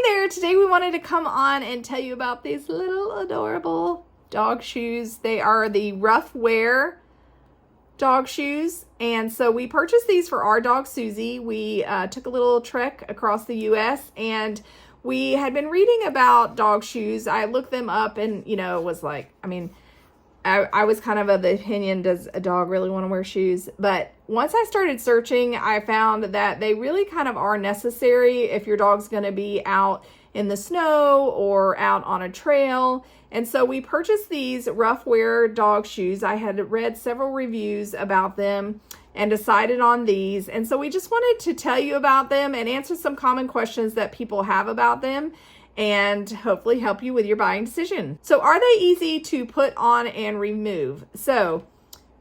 there, today we wanted to come on and tell you about these little adorable dog shoes. They are the Ruffwear dog shoes, and so we purchased these for our dog Susie. We took a little trek across the US and we had been reading about dog shoes. I looked them up and, you know, it was like, I was kind of the opinion, does a dog really want to wear shoes? But once I started searching, I found that they really kind of are necessary if your dog's going to be out in the snow or out on a trail. And so we purchased these Ruffwear dog shoes. I had read several reviews about them and decided on these. And so we just wanted to tell you about them and answer some common questions that people have about them, and hopefully help you with your buying decision. So are they easy to put on and remove? So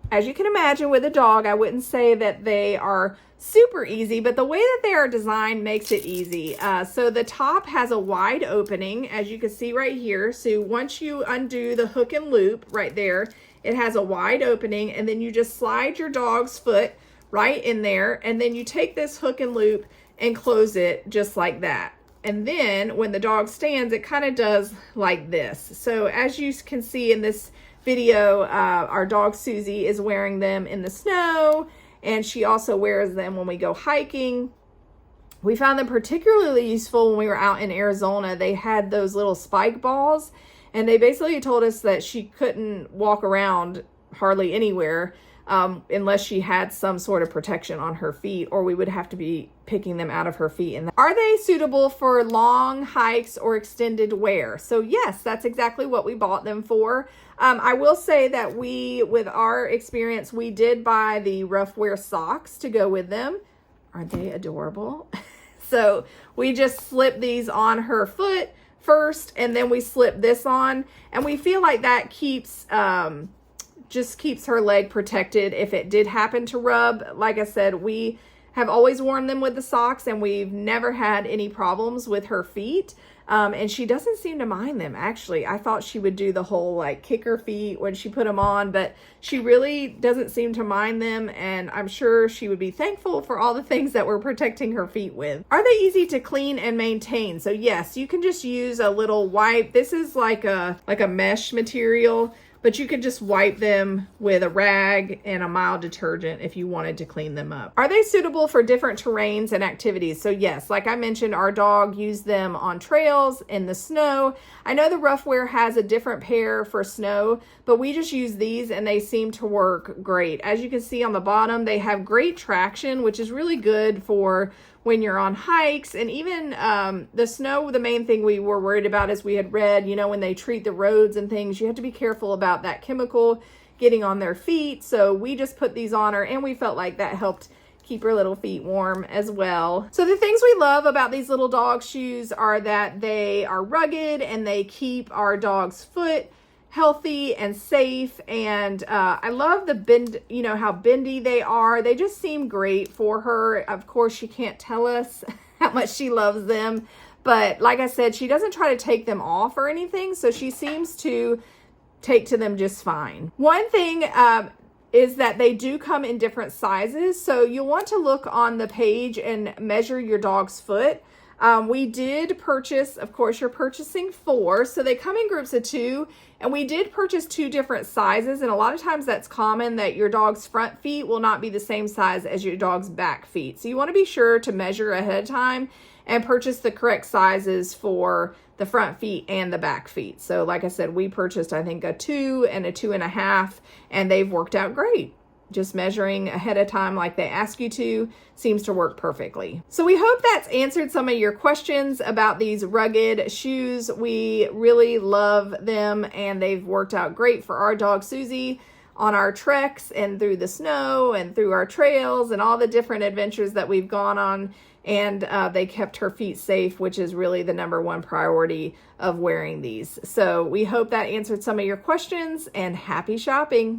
as you can imagine with a dog, I wouldn't say that they are super easy, but the way that they are designed makes it easy. So the top has a wide opening, as you can see right here. So once you undo the hook and loop right there, it has a wide opening, and then you just slide your dog's foot right in there, and then you take this hook and loop and close it just like that. And then when the dog stands, it kind of does like this. So as you can see in this video, our dog Susie is wearing them in the snow, and she also wears them when we go hiking. We found them particularly useful when we were out in Arizona. They had those little spike balls, and they basically told us that she couldn't walk around hardly anywhere unless she had some sort of protection on her feet, or we would have to be picking them out of her feet. And are they suitable for long hikes or extended wear? So yes, that's exactly what we bought them for. I will say that with our experience, we did buy the Ruffwear socks to go with them. Aren't they adorable? So we just slip these on her foot first, and then we slip this on, and we feel like that keeps just keeps her leg protected if it did happen to rub. Like I said, we have always worn them with the socks, and we've never had any problems with her feet. And she doesn't seem to mind them, actually. I thought she would do the whole like kick her feet when she put them on, but she really doesn't seem to mind them, and I'm sure she would be thankful for all the things that we're protecting her feet with. Are they easy to clean and maintain? So yes, you can just use a little wipe. This is like a mesh material, but you could just wipe them with a rag and a mild detergent if you wanted to clean them up. Are they suitable for different terrains and activities? So yes, like I mentioned, our dog used them on trails, in the snow. I know the Ruffwear has a different pair for snow, but we just use these and they seem to work great. As you can see on the bottom, they have great traction, which is really good for when you're on hikes. And even the snow, the main thing we were worried about is we had read, you know, when they treat the roads and things, you have to be careful about that chemical getting on their feet. So we just put these on her, and we felt like that helped keep her little feet warm as well. So the things we love about these little dog shoes are that they are rugged and they keep our dog's foot healthy and safe. And I love the bend, you know, how bendy they are. They just seem great for her. Of course, she can't tell us how much she loves them, but like I said, she doesn't try to take them off or anything, so she seems to take to them just fine. One thing is that they do come in different sizes, so you'll want to look on the page and measure your dog's foot. We did purchase, of course, you're purchasing 4, so they come in groups of 2, and we did purchase 2 different sizes, and a lot of times that's common that your dog's front feet will not be the same size as your dog's back feet. So you want to be sure to measure ahead of time and purchase the correct sizes for the front feet and the back feet. So like I said, we purchased, I think, a 2 and a 2.5, and they've worked out great. Just measuring ahead of time like they ask you to seems to work perfectly. So we hope that's answered some of your questions about these rugged shoes. We really love them, and they've worked out great for our dog Susie on our treks and through the snow and through our trails and all the different adventures that we've gone on. And they kept her feet safe, which is really the #1 priority of wearing these. So we hope that answered some of your questions, and happy shopping.